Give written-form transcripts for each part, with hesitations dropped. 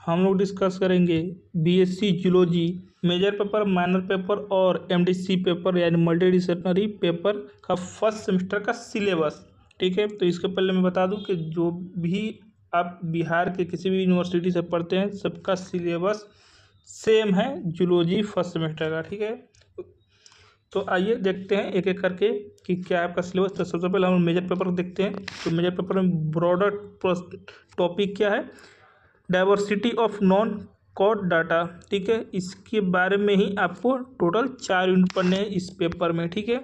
हम लोग डिस्कस करेंगे BSc zoology major paper, minor paper और एमडीसी पेपर यानी मल्टी डिसिप्लिनरी पेपर का फर्स्ट सेमेस्टर का सिलेबस। ठीक है, तो इसके पहले मैं बता दूं कि जो भी आप बिहार के किसी भी यूनिवर्सिटी से पढ़ते हैं सबका सिलेबस सेम है जूलॉजी फर्स्ट सेमेस्टर का। ठीक है, तो आइए देखते हैं एक एक करके कि क्या है आपका सिलेबस। तो सबसे पहले हम मेजर पेपर देखते हैं। तो मेजर पेपर में ब्रॉडर टॉपिक क्या है, diversity of non code data. ठीक है, इसके बारे में ही आपको टोटल 4 यूनिट पढ़ने हैं इस पेपर में। ठीक है,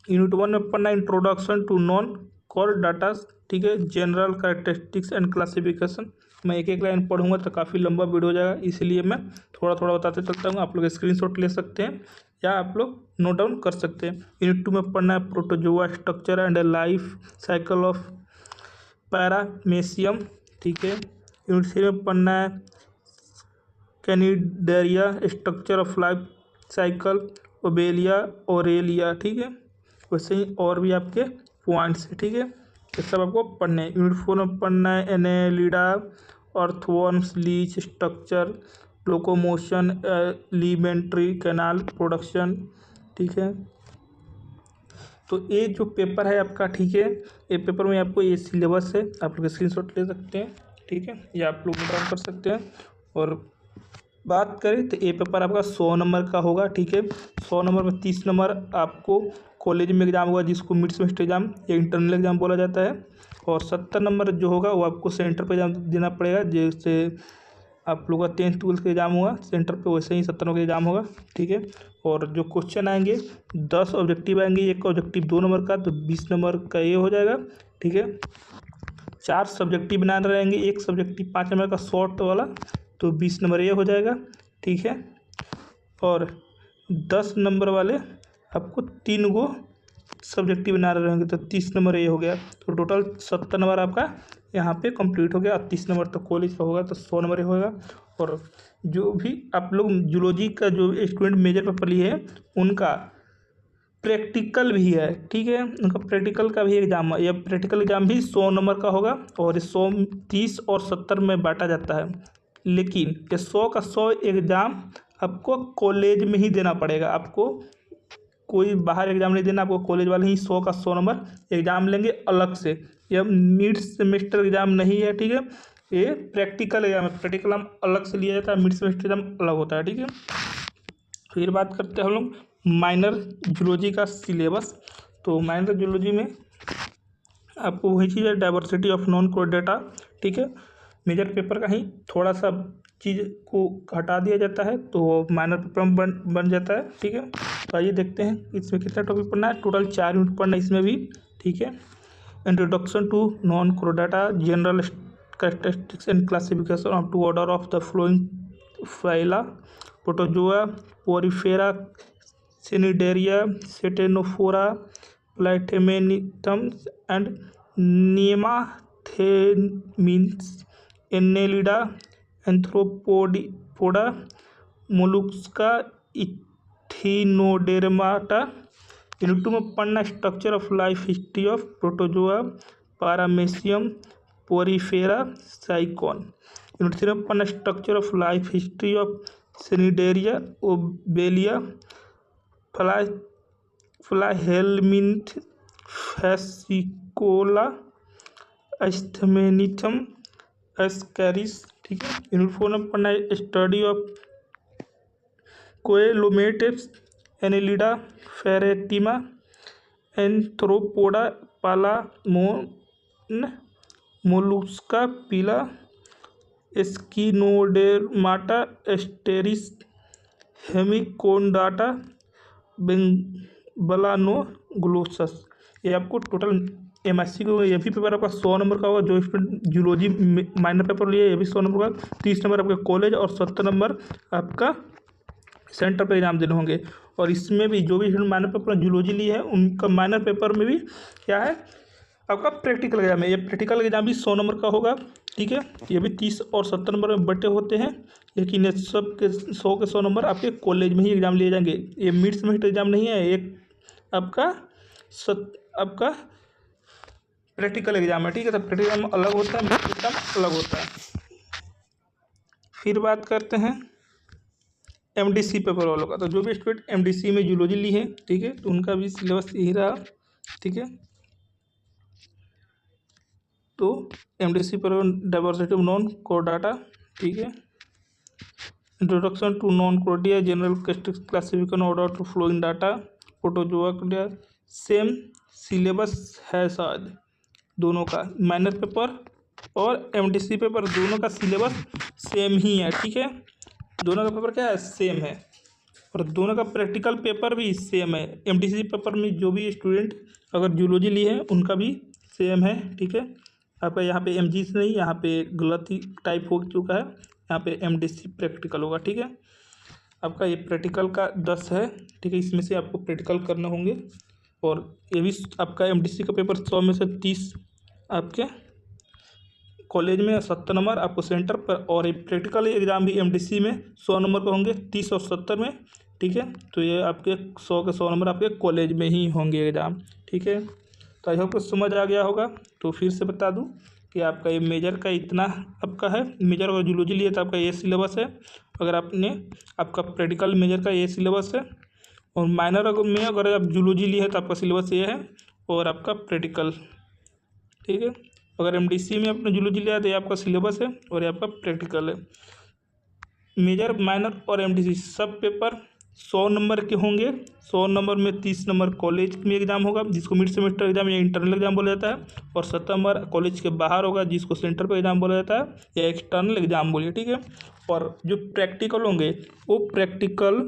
यूनिट 1 में पढ़ना introduction to non code data. ठीक है, जनरल कैरेक्टरिस्टिक्स एंड क्लासिफिकेशन। मैं एक एक लाइन पढ़ूंगा तो काफ़ी लंबा वीडियो हो जाएगा, इसलिए मैं थोड़ा थोड़ा बताते चलता हूँ। आप लोग स्क्रीनशॉट ले सकते हैं या आप लोग नोट डाउन कर सकते हैं। यूनिट 2 में पढ़ना है Protozoa structure and life cycle of Paramecium. ठीक है, यूनिट 3 में पढ़ना है Cnidaria structure of life cycle, Obelia Aurelia. ठीक है, वैसे ही और भी आपके पॉइंट्स है। ठीक है, ये सब आपको पढ़ने हैं। यूनिट 4 में पढ़ना है Annelida, earthworms, leech structure, locomotion, alimentary canal production. ठीक है, तो ये जो पेपर है आपका, ठीक है, ये पेपर में आपको ये सिलेबस है, आप लोग स्क्रीनशॉट ले सकते हैं। ठीक है, या आप लोग नोट कर सकते हैं। और बात करें तो ये पेपर आपका 100 नंबर का होगा। ठीक है, 100 नंबर में 30 नंबर आपको कॉलेज में एग्जाम होगा जिसको मिड सेमेस्टर एग्जाम या इंटरनल एग्जाम बोला जाता है, और 70 नंबर जो होगा वो आपको सेंटर पर एग्जाम देना पड़ेगा। जैसे आप लोग का 10th 12th का एग्जाम हुआ सेंटर पे, वैसे ही 70 नंबर का एग्जाम होगा। ठीक है, और जो क्वेश्चन आएंगे 10 ऑब्जेक्टिव आएंगे, एक ऑब्जेक्टिव 2 नंबर का, तो 20 नंबर का ये हो जाएगा। ठीक है, 4 सब्जेक्टिव बनाने रहेंगे, एक सब्जेक्टिव 5 नंबर का शॉर्ट वाला, तो 20 नंबर ये हो जाएगा। ठीक है, और 10 नंबर वाले आपको 3 गो सब्जेक्टिव बना रहेंगे, तो 30 नंबर ये हो गया। तो टोटल 70 नंबर आपका यहाँ पे कंप्लीट हो गया। 30 नंबर तो कॉलेज का होगा, तो 100 नंबर ये होगा। और जो भी आप लोग जूलॉजी का जो स्टूडेंट मेजर पेपर लिए हैं उनका प्रैक्टिकल भी है। ठीक है, उनका प्रैक्टिकल का भी एग्जाम है, यह प्रैक्टिकल एग्जाम भी 100 नंबर का होगा, और 100 30 और 70 में बांटा जाता है। लेकिन ये 100 का 100 एग्ज़ाम आपको कॉलेज में ही देना पड़ेगा, आपको कोई बाहर एग्जाम नहीं देना, आपको कॉलेज वाले ही 100 का 100 नंबर एग्जाम लेंगे अलग से। यह मिड सेमेस्टर एग्जाम नहीं है। ठीक है, ये प्रैक्टिकल एग्जाम है, प्रैक्टिकल हम अलग से लिया जाता है, मिड सेमेस्टर एग्जाम अलग होता है। ठीक है, फिर बात करते हैं हम लोग माइनर जूलॉजी का सिलेबस। तो माइनर जूलॉजी में आपको वही चीज़ है, diversity of non code data. ठीक है, मेजर पेपर का ही थोड़ा सा चीज़ को हटा दिया जाता है तो माइनर पेपर में बन जाता है। ठीक है, तो आइए देखते हैं इसमें कितना टॉपिक पढ़ना है। टोटल 4 यूनिट पढ़ना है इसमें भी। ठीक है, इंट्रोडक्शन टू नॉन कोड डाटा, general characteristics and classification of to order of the following phyla, Protozoa, Porifera, Cnidaria, Ctenophora, Platyhelminthes and Nemathelminthes, Annelida, Arthropoda, Mollusca, Echinodermata. Unit 2 में पढ़ना structure of life history of Protozoa, Paramecium, Porifera, Sycon. Unit 3 में पढ़ना structure of life history of Cnidaria, Obelia, Platyhelminth, Fasciola, Aschelminthes, Ascaris. ठीक है, unit 4 में पढ़ना है study of coelomates, Annelida, Pheretima, एंथ्रोपोडा, पालामोन, Mollusca, पीला, एस्किनोडेर्माटा, एस्टेरिस, हेमिकोडाटा, बेलानोग्लोसस। ये आपको टोटल MSc को ये भी पेपर आपका 100 नंबर का होगा। जो स्टूडेंट जूलॉजी माइनर पेपर लिए ये भी 100 नंबर का, 30 नंबर आपका कॉलेज और 70 नंबर आपका सेंटर पे एग्जाम देने होंगे। और इसमें भी जो भी स्टूडेंट माइनर पेपर जूलॉजी लिए है उनका माइनर पेपर में भी क्या है आपका प्रैक्टिकल एग्जाम है। ये प्रैक्टिकल एग्जाम भी 100 नंबर का होगा। ठीक है, ये भी 30 और 70 नंबर में बटे होते हैं, लेकिन ये सब के 100 के 100 नंबर आपके कॉलेज में ही एग्जाम लिए जाएंगे। ये मिड सेमेस्टर एग्जाम नहीं है, एक आपका प्रैक्टिकल एग्जाम है। ठीक है, तो प्रैक्टिकल एग्जाम अलग होता है, मिड एग्जाम अलग होता है। फिर बात करते हैं एमडीसी पेपर वालों का। तो जो भी स्टूडेंट एमडीसी में जूलॉजी ली है, ठीक है, तो उनका भी सिलेबस यही रहा, ठीक है। तो एमडीसी पर diversity of non chordata, ठीक है। इंट्रोडक्शन टू नॉन कोडिया, general classification order to flow in data, Protozoa, same syllabus है शायद दोनों का, माइनर पेपर और एमडीसी पेपर दोनों का सिलेबस सेम ही है, ठीक है। दोनों का पेपर क्या है, सेम है, और दोनों का प्रैक्टिकल पेपर भी सेम है। एमडीसी पेपर में जो भी स्टूडेंट अगर जूलॉजी ली है उनका भी सेम है, ठीक है। आपका यहाँ पे एमजी से नहीं, यहाँ पे गलत ही टाइप हो चुका है, यहाँ पे एमडीसी प्रैक्टिकल होगा, ठीक है। आपका ये प्रैक्टिकल का 10 है, ठीक है, इसमें से आपको प्रैक्टिकल करने होंगे। और ये भी आपका एमडीसी का पेपर 100 में से 30 आपके कॉलेज में, 70 नंबर आपको सेंटर पर, और ये प्रैक्टिकल एग्ज़ाम भी एमडीसी में 100 नंबर पर होंगे, 30 और 70 में, ठीक है। तो ये आपके 100 के 100 नंबर आपके कॉलेज में ही होंगे एग्ज़ाम, ठीक है। तो आई होप को समझ आ गया होगा। तो फिर से बता दूं कि आपका ये मेजर का इतना आपका है, मेजर अगर जूलॉजी लिए तो आपका ये सिलेबस है, अगर आपने आपका प्रैक्टिकल मेजर का ये सिलेबस है, और माइनर में अगर आप जूलॉजी लिए है तो आपका सिलेबस ये है, और आपका प्रैक्टिकल, ठीक है। अगर एमडीसी में आपने जूलॉजी लिया तो ये आपका सिलेबस है और ये आपका प्रैक्टिकल है। मेजर, माइनर और एमडीसी सब पेपर 100 नंबर के होंगे। 100 नंबर में 30 नंबर कॉलेज में एग्जाम होगा, जिसको मिड सेमेस्टर एग्जाम या इंटरनल एग्जाम बोला जाता है, और 70 नंबर कॉलेज के बाहर होगा, जिसको सेंटर पर एग्जाम बोला जाता है या एक्सटर्नल एग्जाम बोलिए, ठीक है। और जो प्रैक्टिकल होंगे वो प्रैक्टिकल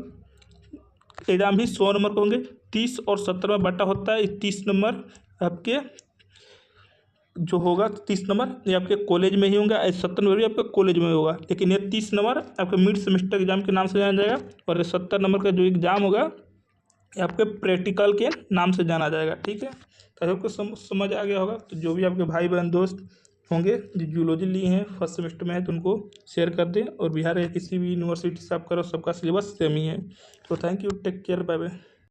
एग्जाम भी 100 नंबर के होंगे। 30 और 70 में बटा होता है, 30 नंबर आपके जो होगा 30 नंबर ये आपके कॉलेज में ही होंगे, 70 नंबर भी आपके कॉलेज में होगा, लेकिन ये 30 नंबर आपके मिड सेमेस्टर एग्जाम के नाम से जाना जाएगा, और 70 नंबर का जो एग्ज़ाम होगा ये आपके प्रैक्टिकल के नाम से जाना जाएगा, ठीक है। तो आपको समझ आ गया होगा। तो जो भी आपके भाई बहन दोस्त होंगे जो जूलॉजी लिए हैं फर्स्ट सेमेस्टर में है, तो उनको शेयर कर दें, और बिहार या किसी भी यूनिवर्सिटी से आप करो, सबका सिलेबस सेम ही है। तो thank you, take care, bye bye.